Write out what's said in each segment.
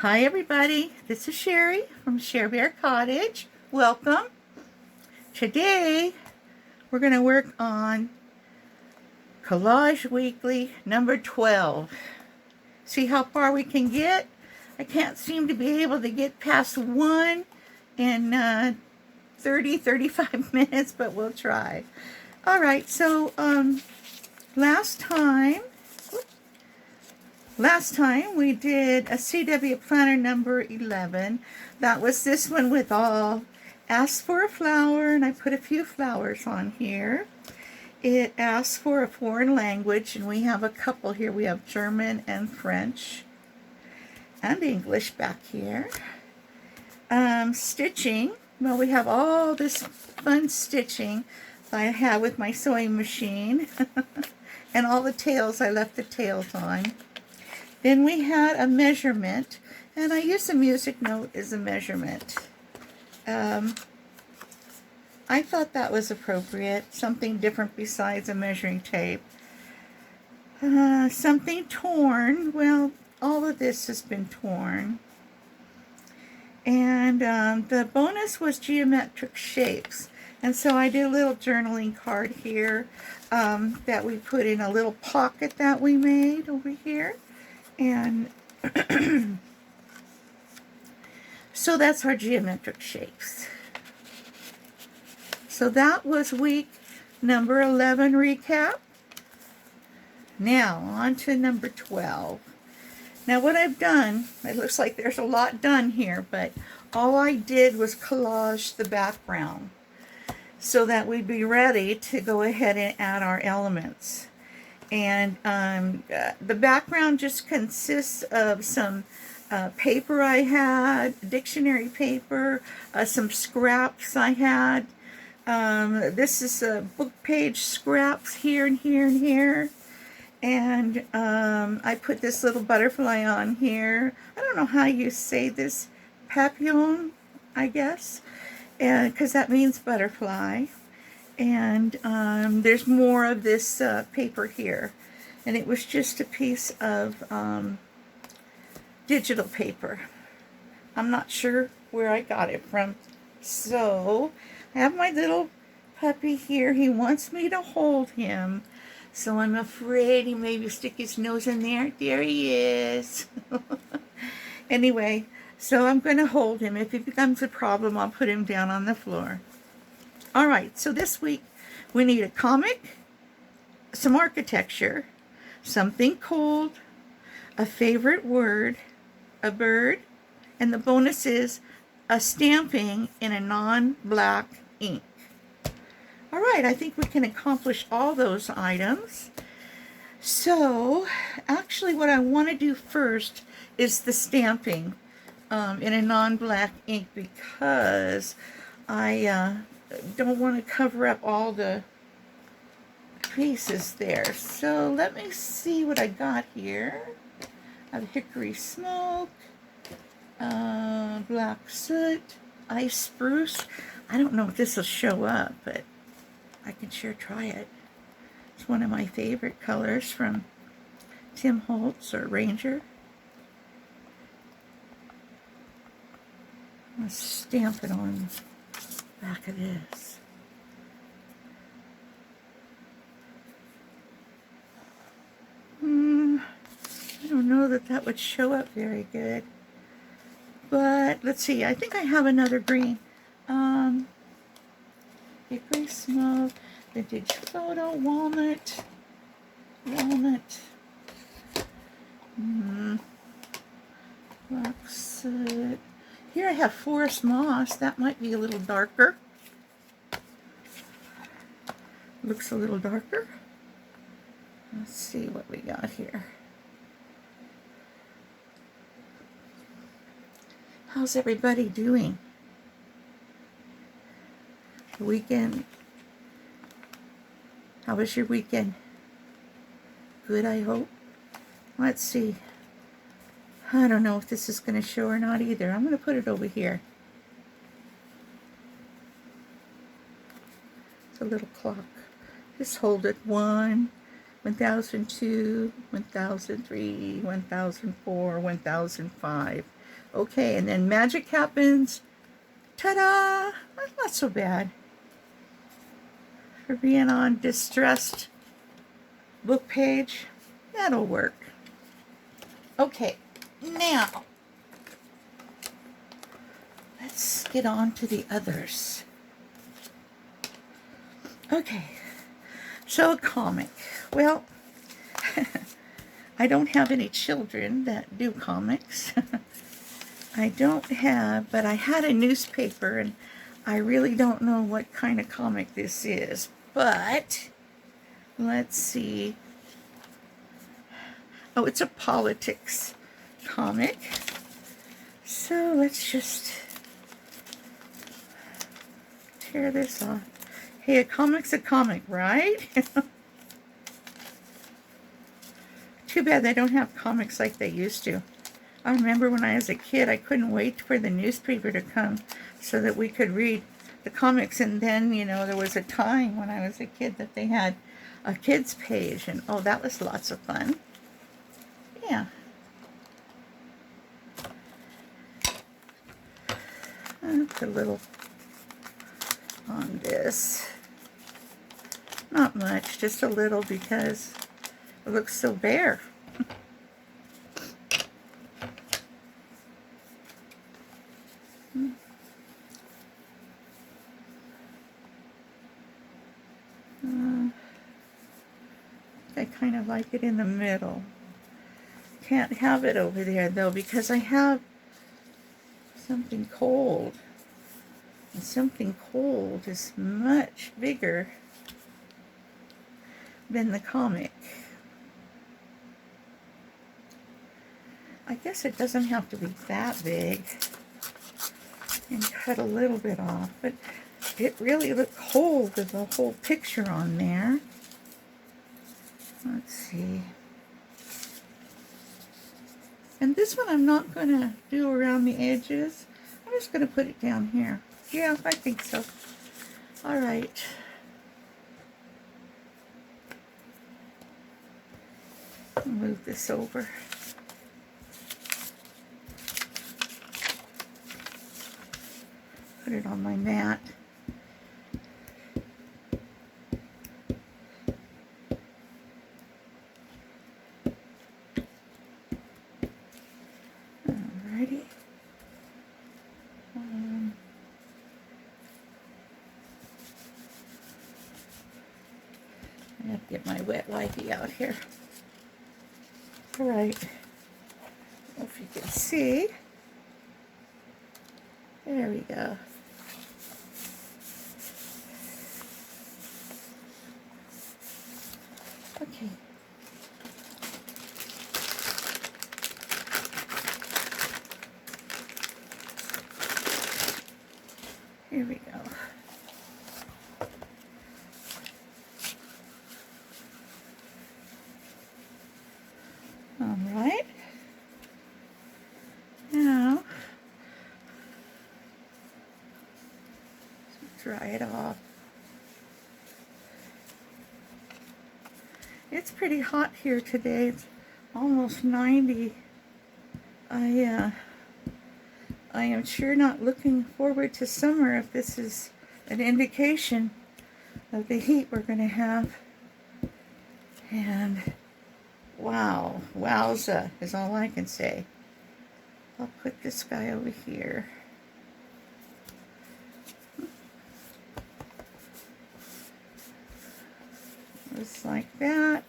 Hi everybody, this is Sherry from Share Bear Cottage. Welcome. Today we're going to work on Collage Weekly number 12. See how far we can get? I can't seem to be able to get past one in 35 minutes, but we'll try. Alright, so last time we did a CW planner number 11. That was this one with all asked for a flower, and I put a few flowers on here. It asks for a foreign language, and we have a couple here. We have German and French and English back here. Stitching. Well, we have all this fun stitching I have with my sewing machine. And all the tails, I left the tails on. Then we had a measurement, and I used a music note as a measurement. I thought that was appropriate, something different besides a measuring tape. Something torn, well, all of this has been torn. And the bonus was geometric shapes. And so I did a little journaling card here that we put in a little pocket that we made over here. And so that's our geometric shapes. So that was week number 11 recap. Now on to number 12. Now what I've done, it looks like there's a lot done here, but all I did was collage the background so that we'd be ready to go ahead and add our elements. And the background just consists of some paper I had, dictionary paper, some scraps I had. This is book page scraps here and here and here. And I put this little butterfly on here. I don't know how you say this, papillon, I guess, because that means butterfly. And there's more of this paper here, and it was just a piece of digital paper. I'm not sure where I got it from. So I have my little puppy here. He wants me to hold him, so I'm afraid he maybe stick his nose in there. There he is. Anyway, so I'm going to hold him. If it becomes a problem, I'll put him down on the floor. All right, so this week we need a comic, some architecture, something cold, a favorite word, a bird, and the bonus is a stamping in a non-black ink. All right, I think we can accomplish all those items. So actually what I want to do first is the stamping in a non-black ink, because I don't want to cover up all the pieces there. So let me see what I got here. I have hickory smoke, black soot, ice spruce. I don't know if this will show up, but I can sure try it. It's one of my favorite colors from Tim Holtz or Ranger. I'm going to stamp it on the back of this. I don't know that that would show up very good. But let's see, I think I have another green. Hickory smoke, vintage photo, walnut, black soot. Here I have forest moss. That might be a little darker. Looks a little darker. Let's see what we got here. How's everybody doing? The weekend. How was your weekend? Good, I hope. Let's see. I don't know if this is going to show or not either. I'm going to put it over here. It's a little clock. Just hold it. 1, 1002, 1003, 1004, 1005. Okay, and then magic happens. Ta-da! That's not so bad for being on distressed book page. That'll work. Okay, now let's get on to the others. Okay, so a comic. Well, I don't have any children that do comics. I don't have, but I had a newspaper, and I really don't know what kind of comic this is. But let's see. Oh, it's a politics comic. So let's just tear this off. Hey, a comic's a comic, right? Too bad they don't have comics like they used to. I remember when I was a kid, I couldn't wait for the newspaper to come so that we could read the comics. And then, you know, there was a time when I was a kid that they had a kids page, and oh, that was lots of fun. Yeah. I'll put a little on this. Not much, just a little because it looks so bare. I kind of like it in the middle. Can't have it over there though because I have something cold. And something cold is much bigger than the comic. I guess it doesn't have to be that big. And cut a little bit off, but it really looked cold with the whole picture on there. Let's see. And this one I'm not going to do around the edges. I'm just going to put it down here. Yeah, I think so. All right. I'll move this over. Put it on my mat. Alrighty. I have to get my wet wipey out here. All right. If you can see. There we go. Okay. Here we go. All right. Now, dry it off. It's pretty hot here today. It's almost 90. I am sure not looking forward to summer if this is an indication of the heat we're going to have. And wow, wowza is all I can say. I'll put this guy over here. Just like that.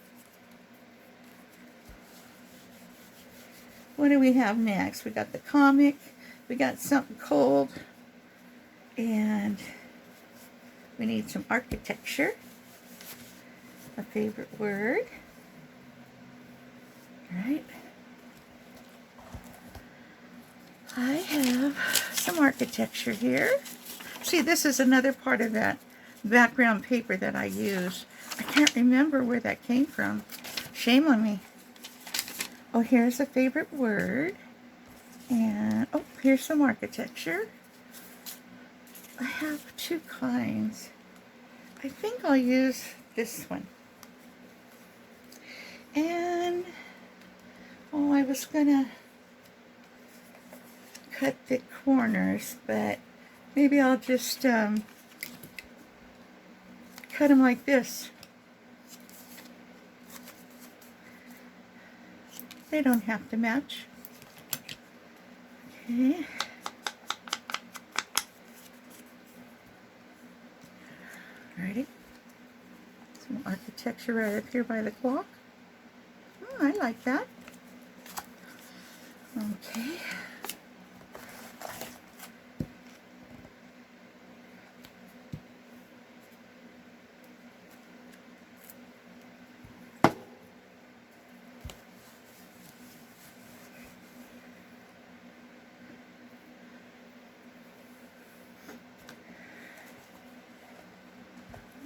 What do we have next? We got the comic. We got something cold. And we need some architecture. A favorite word. Right. I have some architecture here. See, this is another part of that background paper that I use. I can't remember where that came from. Shame on me. Oh, here's a favorite word. And, oh, here's some architecture. I have two kinds. I think I'll use this one. And, oh, I was gonna cut the corners, but maybe I'll just cut them like this. They don't have to match. Okay. Alrighty. Some architecture right up here by the clock. Oh, I like that. Okay.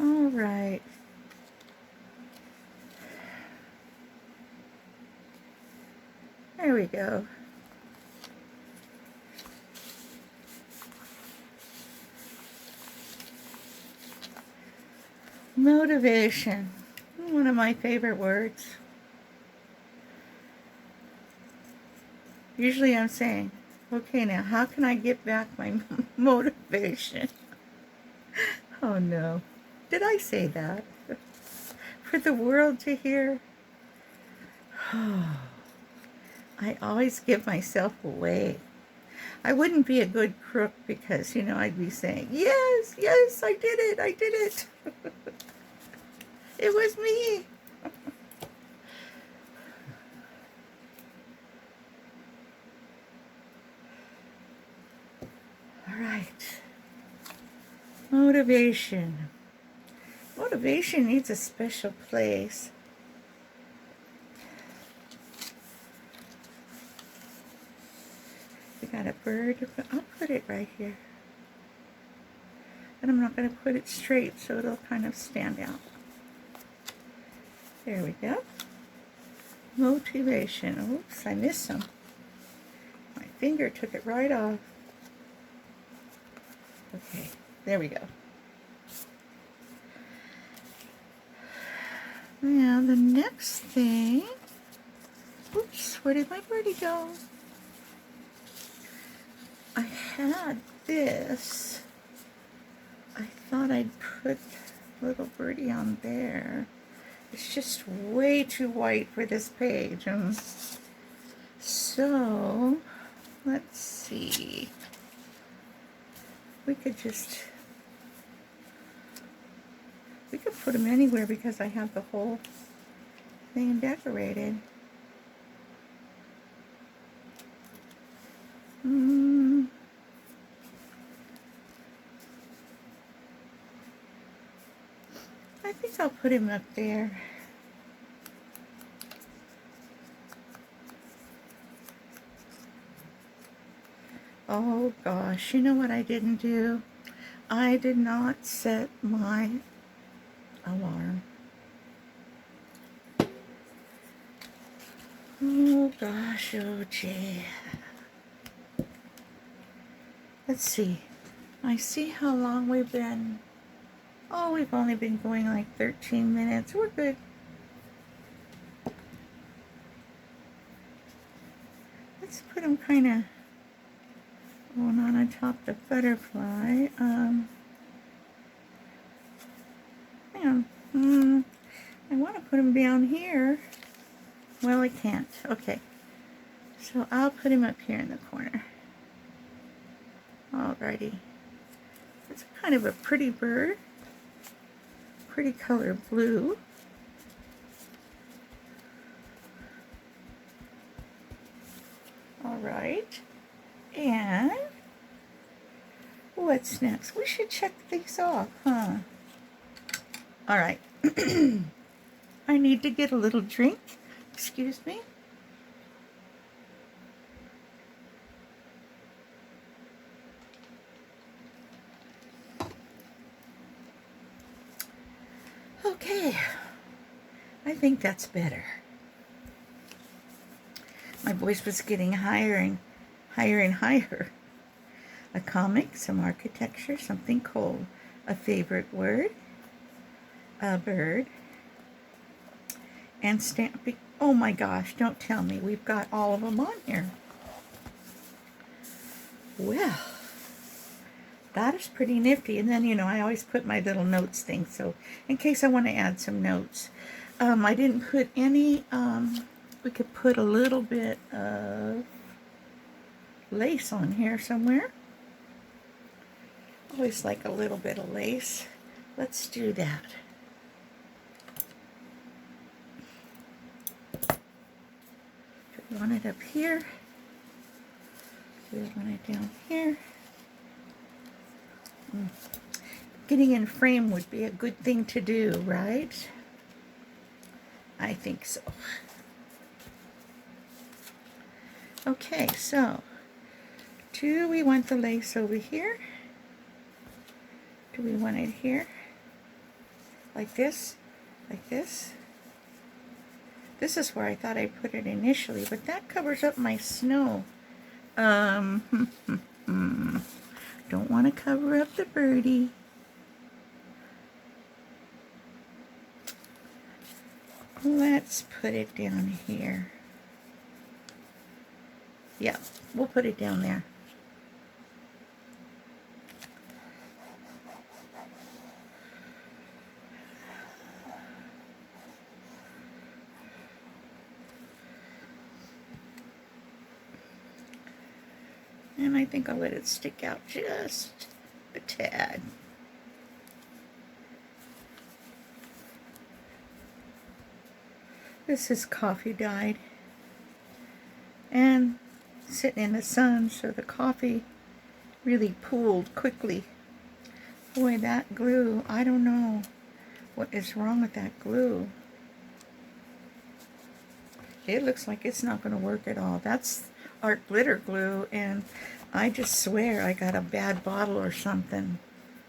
All right. There we go. Motivation. One of my favorite words. Usually I'm saying, okay, now how can I get back my motivation? Oh no. Did I say that? For the world to hear? I always give myself away. I wouldn't be a good crook because, you know, I'd be saying, yes, yes, I did it, I did it. It was me. All right. Motivation. Motivation needs a special place. We got a bird. I'll put it right here. And I'm not going to put it straight so it'll kind of stand out. There we go. Motivation. Oops, I missed some. My finger took it right off. Okay, there we go. Now the next thing, oops, where did my birdie go? I had this. I thought I'd put little birdie on there. It's just way too white for this page. So, let's see. We could put them anywhere because I have the whole thing decorated. I think I'll put him up there. Oh gosh, you know what I didn't do? I did not set my alarm. Oh gosh, oh gee. Let's see. I see how long we've been. Oh, we've only been going like 13 minutes. We're good. Let's put them kind of going on top the butterfly. Hang on. I want to put them down here. Well, I can't. Okay. So I'll put him up here in the corner. Alrighty. It's kind of a pretty bird. Pretty color blue. Alright. And what's next? We should check these off, huh? Alright. I need to get a little drink. Excuse me. Okay, I think that's better. My voice was getting higher and higher. A comic, some architecture, something cold, a favorite word, a bird, and stamping. Oh my gosh, don't tell me we've got all of them on here. Well, that is pretty nifty. And then, you know, I always put my little notes thing, so in case I want to add some notes. I didn't put any, we could put a little bit of lace on here somewhere. Always like a little bit of lace. Let's do that. We want it up here. We want it down here. Getting in frame would be a good thing to do, right? I think so. Okay, so do we want the lace over here? Do we want it here? Like this? Like this? This is where I thought I put it initially, but that covers up my snow. Don't want to cover up the birdie. Let's put it down here. Yeah, we'll put it down there. And I think I'll let it stick out just a tad. This is coffee dyed and sitting in the sun, so the coffee really pooled quickly. Boy, that glue, I don't know what is wrong with that glue. It looks like it's not going to work at all. That's art glitter glue, and I just swear I got a bad bottle or something.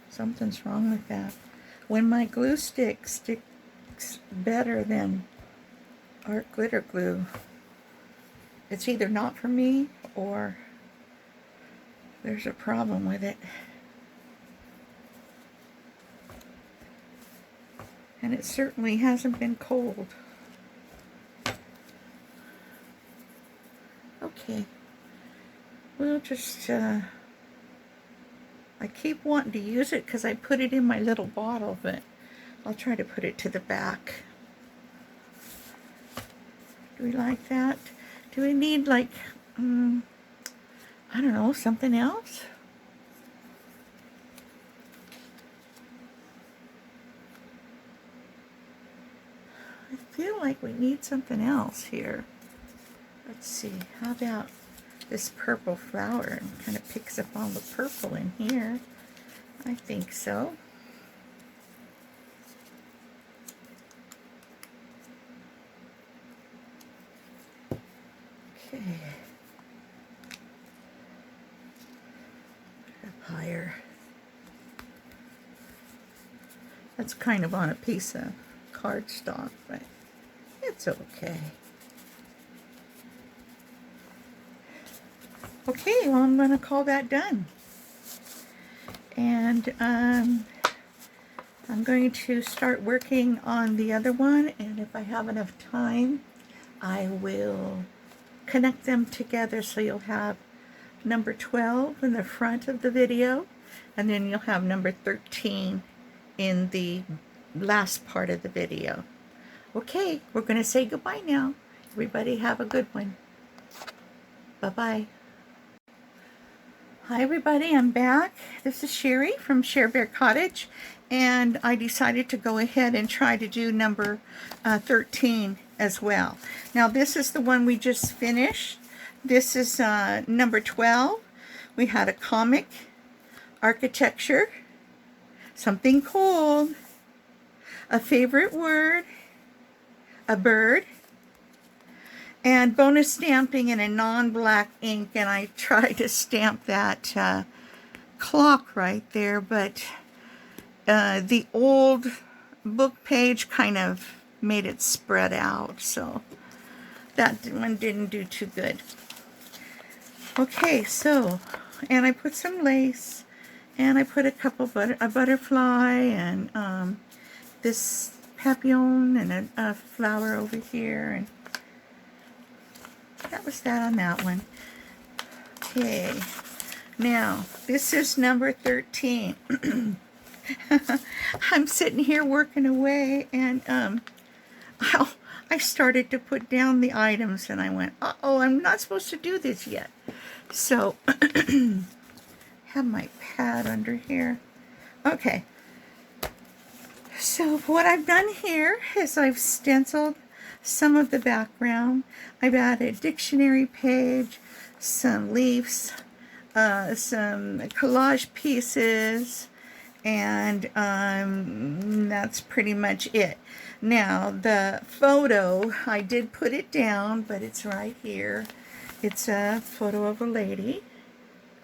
Something's wrong with that. When my glue sticks better than art glitter glue, it's either not for me or there's a problem with it. And it certainly hasn't been cold. Okay, we'll just, I keep wanting to use it because I put it in my little bottle, but I'll try to put it to the back. Do we like that? Do we need, like, I don't know, something else? I feel like we need something else here. Let's see, how about this purple flower? It kind of picks up all the purple in here. I think so. Okay. Up higher. That's kind of on a piece of cardstock, but it's okay. Okay, well, I'm going to call that done. And I'm going to start working on the other one, and if I have enough time, I will connect them together so you'll have number 12 in the front of the video, and then you'll have number 13 in the last part of the video. Okay, we're going to say goodbye now. Everybody have a good one. Bye-bye. Hi everybody, I'm back. This is Sherry from Share Bear Cottage, and I decided to go ahead and try to do number 13 as well. Now this is the one we just finished. This is number 12. We had a comic, architecture, something cold, a favorite word, a bird, and bonus stamping in a non-black ink, and I tried to stamp that clock right there, but the old book page kind of made it spread out, so that one didn't do too good. Okay, so, and I put some lace, and I put a couple a butterfly, and this papillon, and a flower over here, and that was that on that one. Okay, Now, this is number 13. I'm sitting here working away, and I started to put down the items, and I went, uh-oh, I'm not supposed to do this yet. So, have my pad under here. Okay. So what I've done here is I've stenciled some of the background. I've added a dictionary page, some leaves, some collage pieces, and that's pretty much it. Now, the photo, I did put it down, but it's right here. It's a photo of a lady.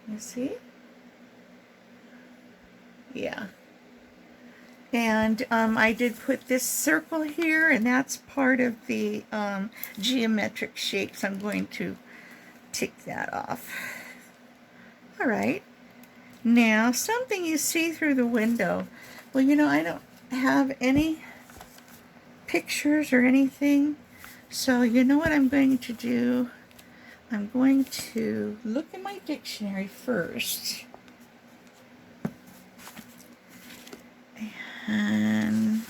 You see? Yeah. And I did put this circle here, and that's part of the geometric shapes. I'm going to tick that off. All right. Now, something you see through the window. Well, you know, I don't have any pictures or anything. So, you know what I'm going to do? I'm going to look in my dictionary first. And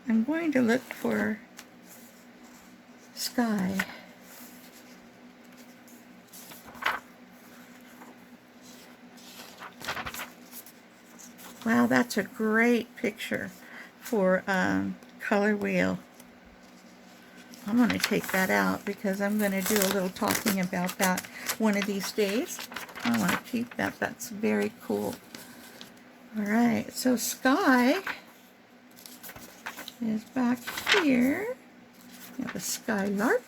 I'm going to look for sky. Wow, that's a great picture for color wheel. I'm going to take that out because I'm going to do a little talking about that one of these days. I want to keep that. That's very cool. All right, so sky is back here. We have a skylark.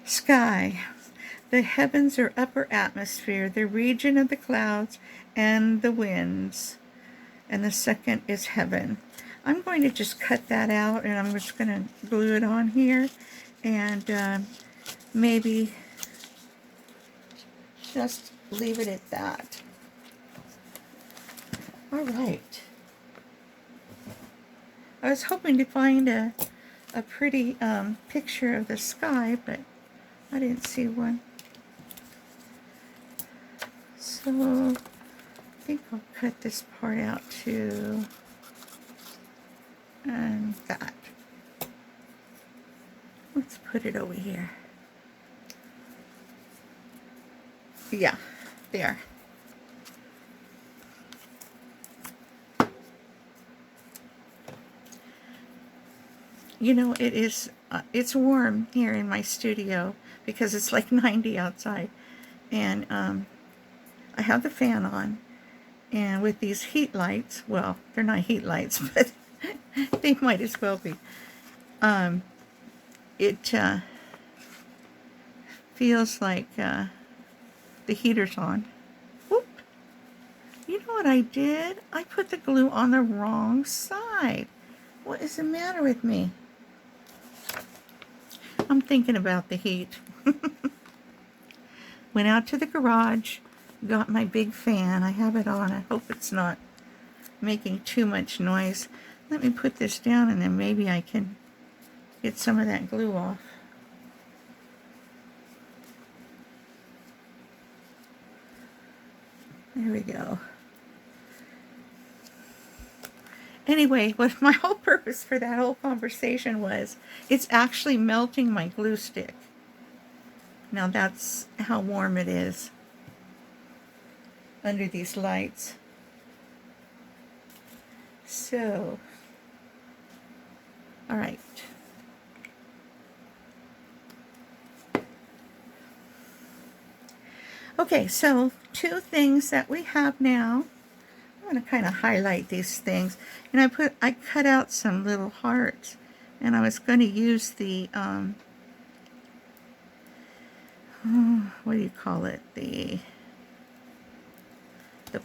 Sky. The heavens or upper atmosphere, the region of the clouds and the winds. And the second is heaven. I'm going to just cut that out, and I'm just going to glue it on here, and maybe just leave it at that. All right. I was hoping to find a pretty picture of the sky, but I didn't see one. So I think I'll cut this part out too. And that. Let's put it over here. Yeah, there. You know, it is, it's warm here in my studio because it's like 90 outside. And I have the fan on. And with these heat lights, well, they're not heat lights, but they might as well be. It feels like the heater's on. Whoop. You know what I did? I put the glue on the wrong side. What is the matter with me? I'm thinking about the heat. Went out to the garage, got my big fan. I have it on. I hope it's not making too much noise. Let me put this down, and then maybe I can get some of that glue off. There we go. Anyway, what my whole purpose for that whole conversation was, it's actually melting my glue stick. Now that's how warm it is under these lights. So, all right. Okay, so two things that we have now. I'm going to kind of highlight these things. And I cut out some little hearts. And I was going to use the, what do you call it? The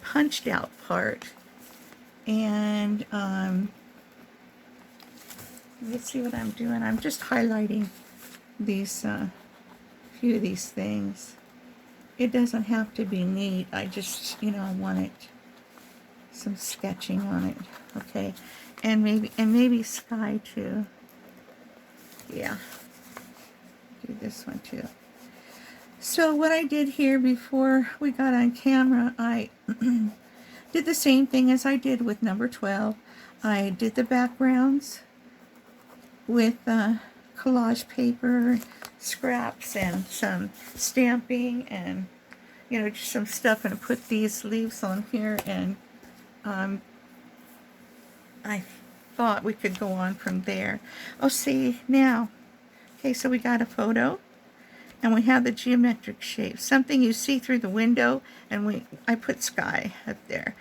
punched out part. And, let's see what I'm doing. I'm just highlighting these, few of these things. It doesn't have to be neat. I just, you know, I want it, some sketching on it. Okay. And maybe sky too. Yeah. do this one too. So what I did here before we got on camera, I did the same thing as I did with number 12. I did the backgrounds with collage paper, scraps, and some stamping, and just some stuff, and put these leaves on here, and I thought we could go on from there. Oh, see now. Okay, so we got a photo, and we have the geometric shape, something you see through the window, and I put sky up there.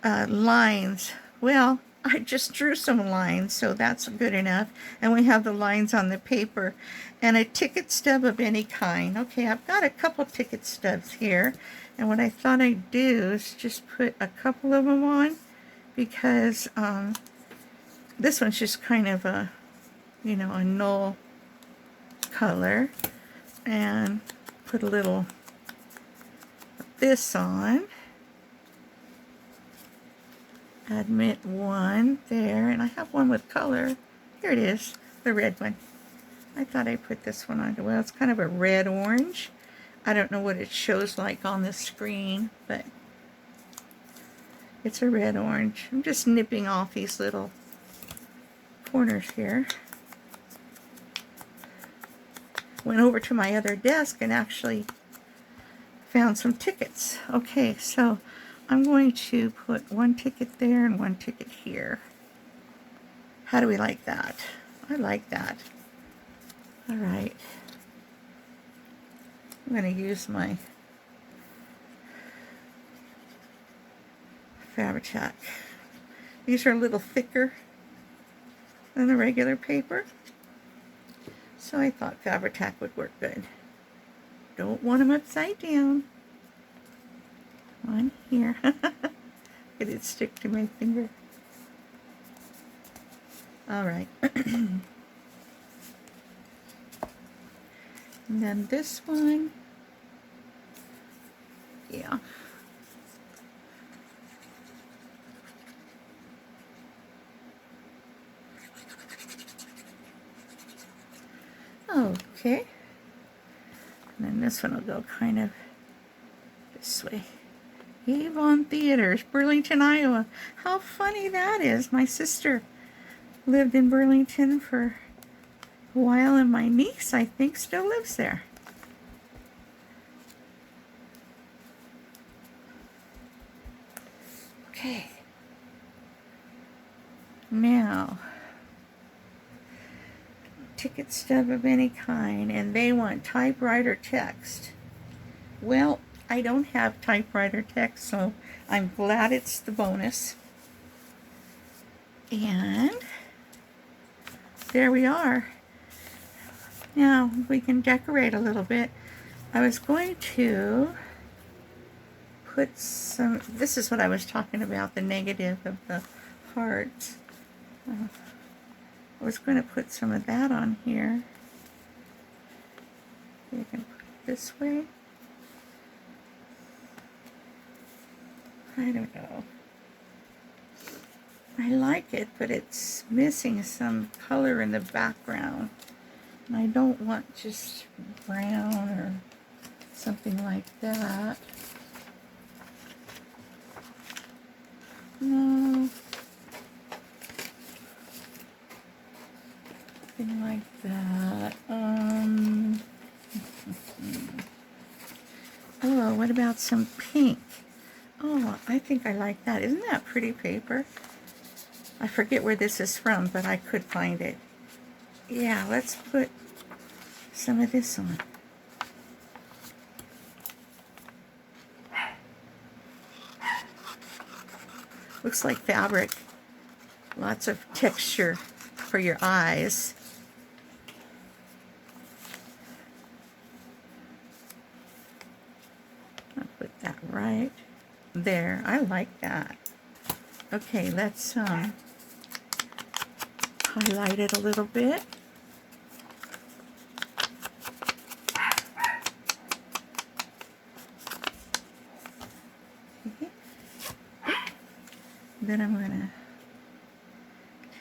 Lines. Well, I just drew some lines, so that's good enough. And we have the lines on the paper, and a ticket stub of any kind. Okay, I've got a couple ticket stubs here, and what I thought I'd do is just put a couple of them on, because this one's just kind of a null color, and put a little of this on. Admit one there, and I have one with color. Here it is, the red one. I thought I put this one on. Well, it's kind of a red orange. I don't know what it shows like on the screen, but it's a red orange. I'm just nipping off these little corners here. Went over to my other desk and actually found some tickets. Okay, so I'm going to put one ticket there and one ticket here. How do we like that? I like that. All right. I'm going to use my Fabri-Tac. These are a little thicker than the regular paper, so I thought Fabri-Tac would work good. Don't want them upside down. On here. Did it stick to my finger? All right. And then this one. Yeah. Okay. And then this one will go kind of this way. Avon Theaters, Burlington, Iowa. How funny that is. My sister lived in Burlington for a while, and my niece, I think, still lives there. Okay. Now, ticket stub of any kind, and they want typewriter text. Well, I don't have typewriter text, so I'm glad it's the bonus. And there we are. Now we can decorate a little bit. I was going to put some, this is what I was talking about, the negative of the hearts. I was going to put some of that on here. You can put it this way. I don't know. I like it, but it's missing some color in the background. And I don't want just brown or something like that. No. Something like that. Oh, what about some pink? Oh, I think I like that. Isn't that pretty paper? I forget where this is from, but I could find it. Yeah, let's put some of this on. Looks like fabric. Lots of texture for your eyes. I'll put that right there. I like that. Okay, let's highlight it a little bit. Okay. Then I'm going to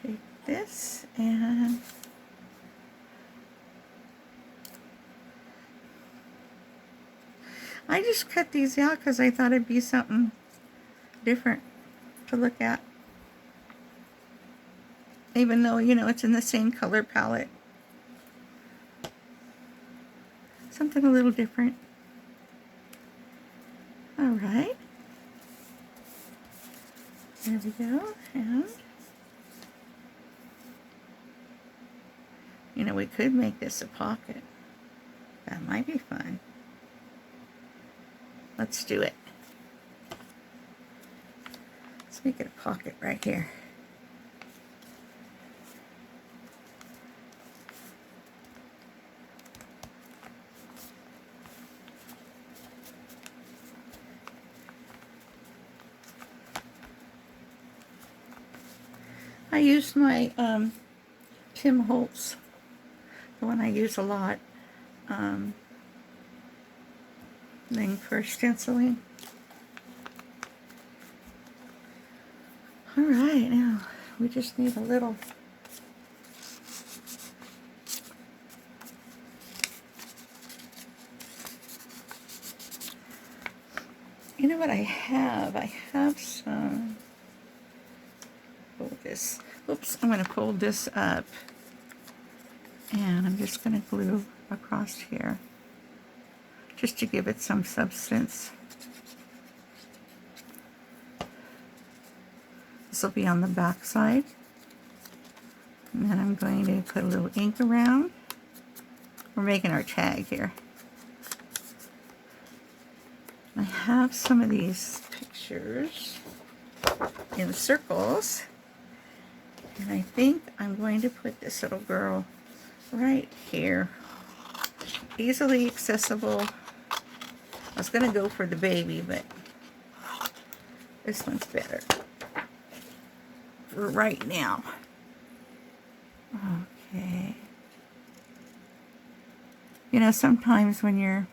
take this and I just cut these out because I thought it'd be something different to look at. Even though, you know, it's in the same color palette. Something a little different. Alright. There we go. And, you know, we could make this a pocket. That might be fun. Let's do it. Let's make it a pocket right here. I used my Tim Holtz, the one I use a lot, thing for stenciling. Alright, now we just need a little you know what I have? I have some, this. Oops, I'm going to fold this up and I'm just going to glue across here just to give it some substance. This will be on the back side. And then I'm going to put a little ink around. We're making our tag here. I have some of these pictures in circles. And I think I'm going to put this little girl right here. Easily accessible. I was going to go for the baby, but this one's better for right now. Okay. You know, sometimes when you're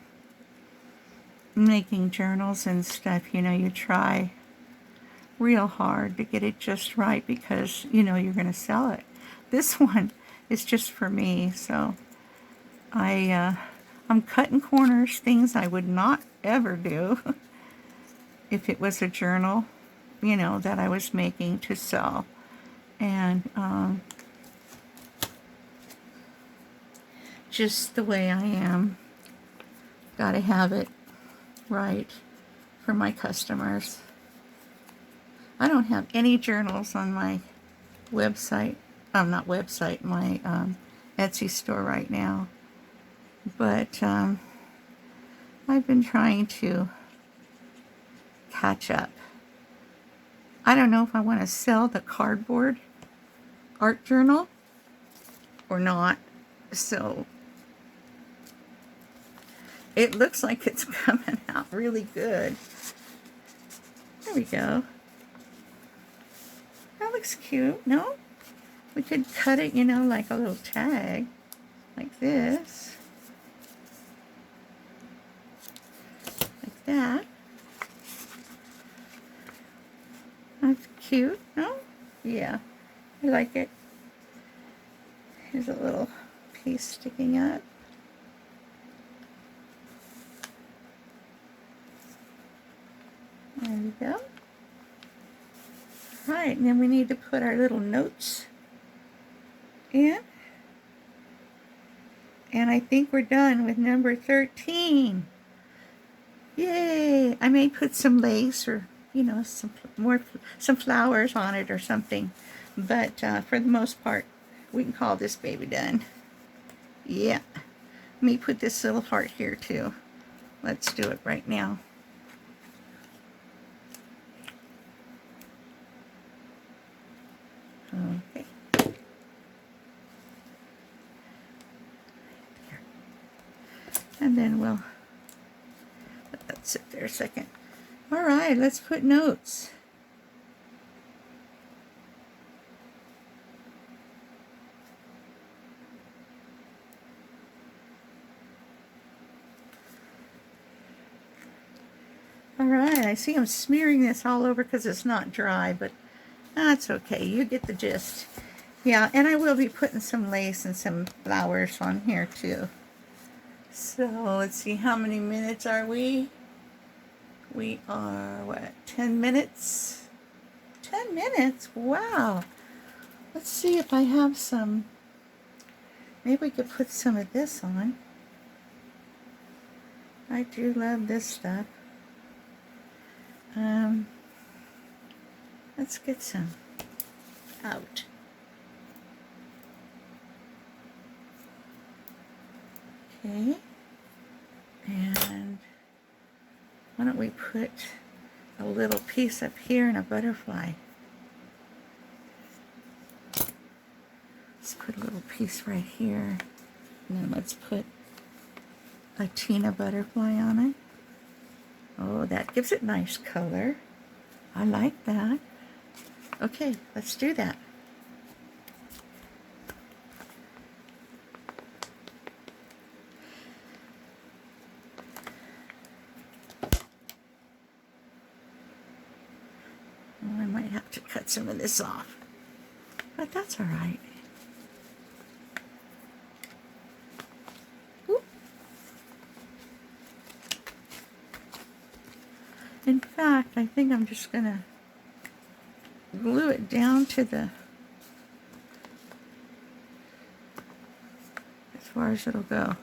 making journals and stuff, you know, you try real hard to get it just right because you know you're going to sell it. This one is just for me, so I'm cutting corners, things I would not ever do if it was a journal, you know, that I was making to sell. And just the way I am, gotta have it right for my customers. I don't have any journals on my website, not website, my Etsy store right now. But I've been trying to catch up. I don't know if I want to sell the cardboard art journal or not. So it looks like it's coming out really good. There we go. That looks cute, no? We could cut it, you know, like a little tag, like this. Like that. That's cute, no? Yeah, I like it. Here's a little piece sticking up. There we go. Right, and then we need to put our little notes in. And I think we're done with number 13. Yay! I may put some lace or, you know, some flowers on it or something. But for the most part, we can call this baby done. Yeah. Let me put this little heart here too. Let's do it right now. Okay. And then we'll let that sit there a second. All right, let's put notes. All right, I see I'm smearing this all over because it's not dry, but that's okay. You get the gist. Yeah, and I will be putting some lace and some flowers on here too. So let's see, how many minutes are we? We are, what, 10 minutes? 10 minutes? Wow. Let's see if I have some. Maybe we could put some of this on. I do love this stuff. Let's get some out. Okay. And why don't we put a little piece up here and a butterfly. Let's put a little piece right here. And then let's put a Tina butterfly on it. Oh, that gives it nice color. I like that. Okay, let's do that. Oh, I might have to cut some of this off, but that's all right. In fact, I think I'm just gonna glue it down to the, as far as it'll go.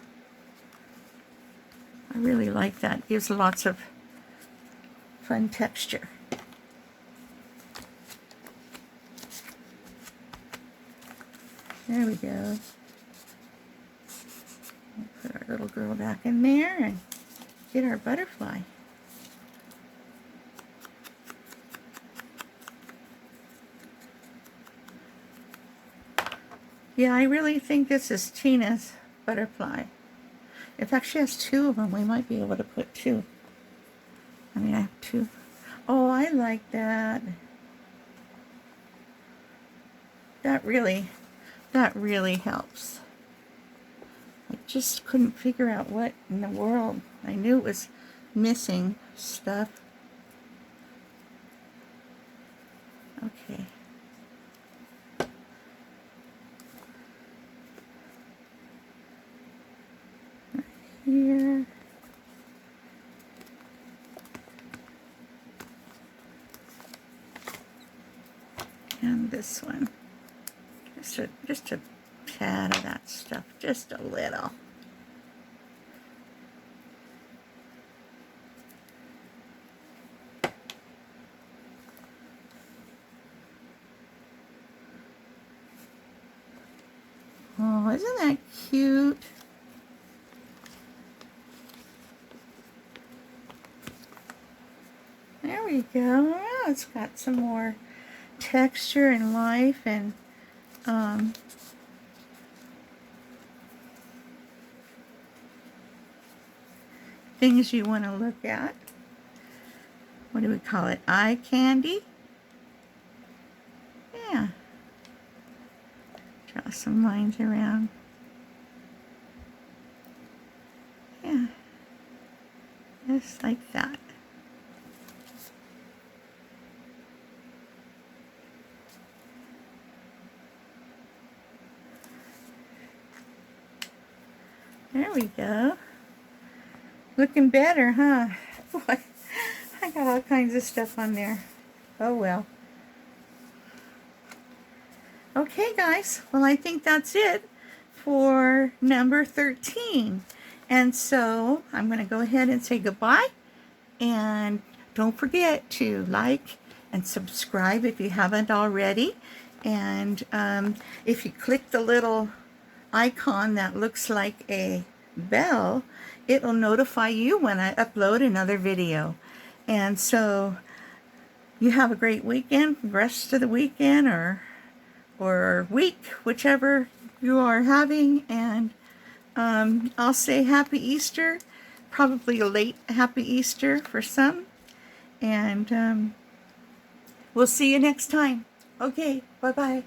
I really like that. It gives lots of fun texture. There we go. We'll put our little girl back in there and get our butterfly. Yeah, I really think this is Tina's butterfly. In fact, she has two of them. We might be able to put two. I mean, I have two. Oh, I like that. That really helps. I just couldn't figure out what in the world. I knew it was missing stuff. Okay. Here. And this one. Just a tad of that stuff, just a little. Oh, isn't that cute? There we go. Oh, it's got some more texture and life and things you want to look at. What do we call it? Eye candy? Yeah. Draw some lines around. Yeah. Just like that. There we go. Looking better, huh? Boy, I got all kinds of stuff on there. Oh well. Okay, guys. Well, I think that's it for number 13. And so I'm going to go ahead and say goodbye. And don't forget to like and subscribe if you haven't already. And if you click the little icon that looks like a bell, it'll notify you when I upload another video. And so you have a great weekend, rest of the weekend or week, whichever you are having. And I'll say happy Easter, probably a late happy Easter for some. And we'll see you next time. Okay, bye-bye.